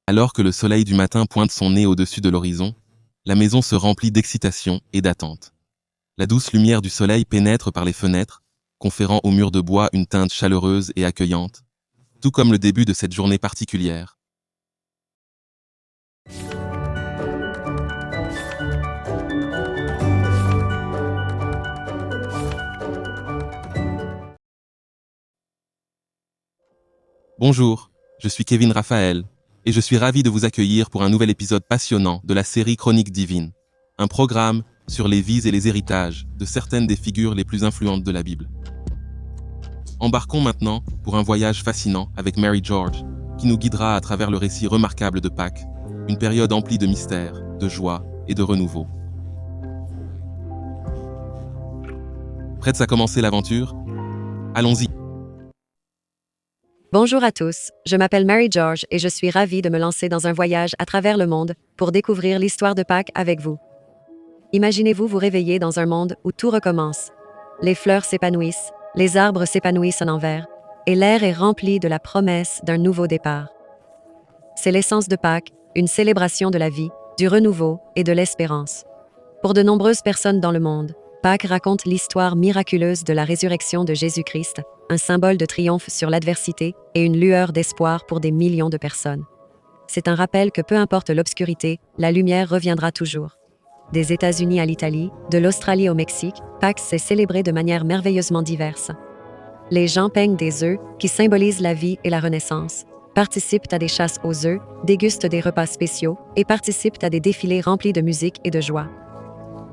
Alors que le soleil du matin pointe son nez au-dessus de l'horizon, la maison se remplit d'excitation et d'attente. La douce lumière du soleil pénètre par les fenêtres, conférant aux murs de bois une teinte chaleureuse et accueillante, tout comme le début de cette journée particulière. Bonjour, je suis Kevin Raphaël, et je suis ravi de vous accueillir pour un nouvel épisode passionnant de la série Chroniques divines, un programme sur les vies et les héritages de certaines des figures les plus influentes de la Bible. Embarquons maintenant pour un voyage fascinant avec Mary George, qui nous guidera à travers le récit remarquable de Pâques, une période emplie de mystères, de joie et de renouveau. Prêtes à commencer l'aventure? Allons-y! Bonjour à tous, je m'appelle Mary George et je suis ravie de me lancer dans un voyage à travers le monde pour découvrir l'histoire de Pâques avec vous. Imaginez-vous vous réveiller dans un monde où tout recommence. Les fleurs s'épanouissent, les arbres s'épanouissent en envers, et l'air est rempli de la promesse d'un nouveau départ. C'est l'essence de Pâques, une célébration de la vie, du renouveau et de l'espérance. Pour de nombreuses personnes dans le monde, Pâques raconte l'histoire miraculeuse de la résurrection de Jésus-Christ, un symbole de triomphe sur l'adversité et une lueur d'espoir pour des millions de personnes. C'est un rappel que peu importe l'obscurité, la lumière reviendra toujours. Des États-Unis à l'Italie, de l'Australie au Mexique, Pâques s'est célébré de manière merveilleusement diverse. Les gens peignent des œufs, qui symbolisent la vie et la renaissance, participent à des chasses aux œufs, dégustent des repas spéciaux et participent à des défilés remplis de musique et de joie.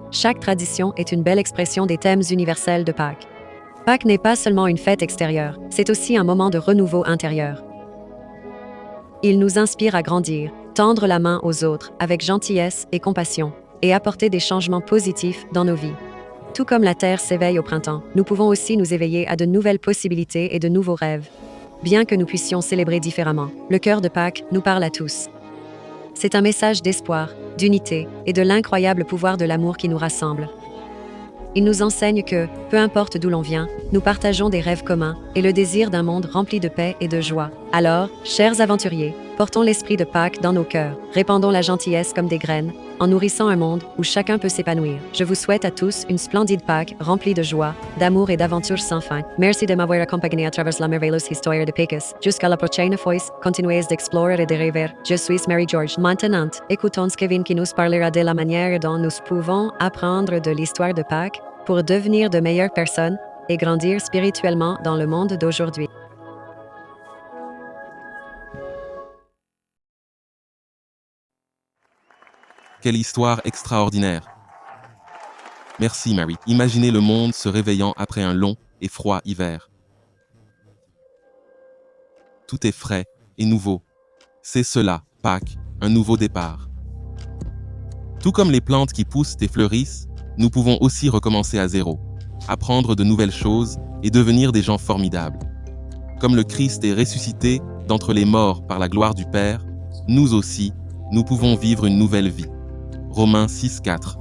Chaque tradition est une belle expression des thèmes universels de Pâques. Pâques n'est pas seulement une fête extérieure, c'est aussi un moment de renouveau intérieur. Il nous inspire à grandir, tendre la main aux autres avec gentillesse et compassion, et apporter des changements positifs dans nos vies. Tout comme la Terre s'éveille au printemps, nous pouvons aussi nous éveiller à de nouvelles possibilités et de nouveaux rêves. Bien que nous puissions célébrer différemment, le cœur de Pâques nous parle à tous. C'est un message d'espoir, d'unité et de l'incroyable pouvoir de l'amour qui nous rassemble. Il nous enseigne que, peu importe d'où l'on vient, nous partageons des rêves communs et le désir d'un monde rempli de paix et de joie. Alors, chers aventuriers, portons l'esprit de Pâques dans nos cœurs, répandons la gentillesse comme des graines, en nourrissant un monde où chacun peut s'épanouir. Je vous souhaite à tous une splendide Pâques remplie de joie, d'amour et d'aventures sans fin. Merci de m'avoir accompagné à travers la merveilleuse histoire de Pâques. Jusqu'à la prochaine fois, continuez d'explorer et de rêver. Je suis Mary George. Maintenant, écoutons Kevin qui nous parlera de la manière dont nous pouvons apprendre de l'histoire de Pâques pour devenir de meilleures personnes et grandir spirituellement dans le monde d'aujourd'hui. Quelle histoire extraordinaire! Merci Mary. Imaginez le monde se réveillant après un long et froid hiver. Tout est frais et nouveau. C'est cela, Pâques, un nouveau départ. Tout comme les plantes qui poussent et fleurissent, nous pouvons aussi recommencer à zéro, apprendre de nouvelles choses et devenir des gens formidables. Comme le Christ est ressuscité d'entre les morts par la gloire du Père, nous aussi, nous pouvons vivre une nouvelle vie. Romains 6,4.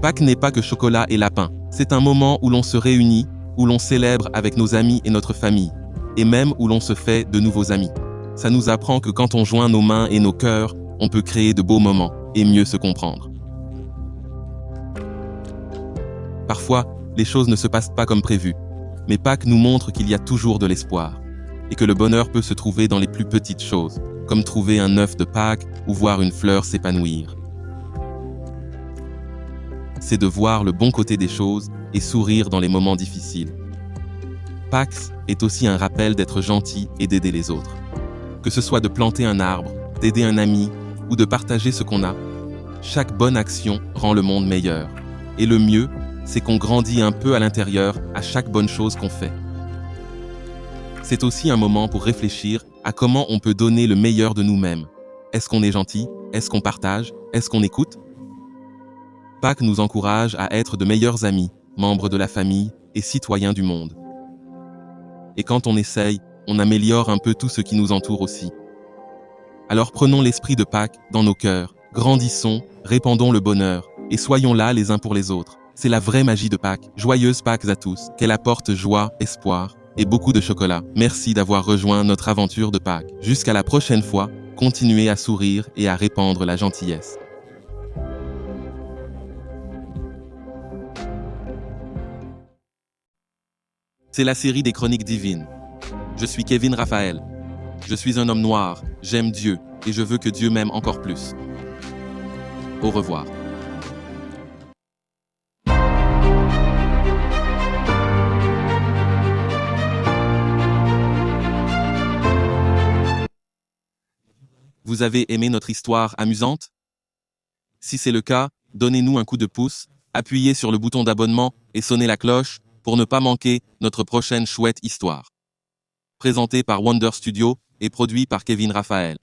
Pâques n'est pas que chocolat et lapin. C'est un moment où l'on se réunit, où l'on célèbre avec nos amis et notre famille, et même où l'on se fait de nouveaux amis. Ça nous apprend que quand on joint nos mains et nos cœurs, on peut créer de beaux moments et mieux se comprendre. Parfois, les choses ne se passent pas comme prévu, mais Pâques nous montre qu'il y a toujours de l'espoir, et que le bonheur peut se trouver dans les plus petites choses, comme trouver un œuf de Pâques ou voir une fleur s'épanouir. C'est de voir le bon côté des choses et sourire dans les moments difficiles. Pâques est aussi un rappel d'être gentil et d'aider les autres. Que ce soit de planter un arbre, d'aider un ami ou de partager ce qu'on a, chaque bonne action rend le monde meilleur. Et le mieux, c'est qu'on grandit un peu à l'intérieur à chaque bonne chose qu'on fait. C'est aussi un moment pour réfléchir à comment on peut donner le meilleur de nous-mêmes. Est-ce qu'on est gentil? Est-ce qu'on partage? Est-ce qu'on écoute? Pâques nous encourage à être de meilleurs amis, membres de la famille et citoyens du monde. Et quand on essaye, on améliore un peu tout ce qui nous entoure aussi. Alors prenons l'esprit de Pâques dans nos cœurs, grandissons, répandons le bonheur, et soyons là les uns pour les autres. C'est la vraie magie de Pâques. Joyeuses Pâques à tous, qu'elle apporte joie, espoir et beaucoup de chocolat. Merci d'avoir rejoint notre aventure de Pâques. Jusqu'à la prochaine fois, Continuez à sourire et à répandre la gentillesse. C'est la série des Chroniques divines. Je suis Kevin Raphaël. Je suis un homme noir, j'aime Dieu, et je veux que Dieu m'aime encore plus. Au revoir. Vous avez aimé notre histoire amusante? Si c'est le cas, donnez-nous un coup de pouce, appuyez sur le bouton d'abonnement et sonnez la cloche pour ne pas manquer notre prochaine chouette histoire. Présenté par Wonder Studio et produit par Kevin Raphaël.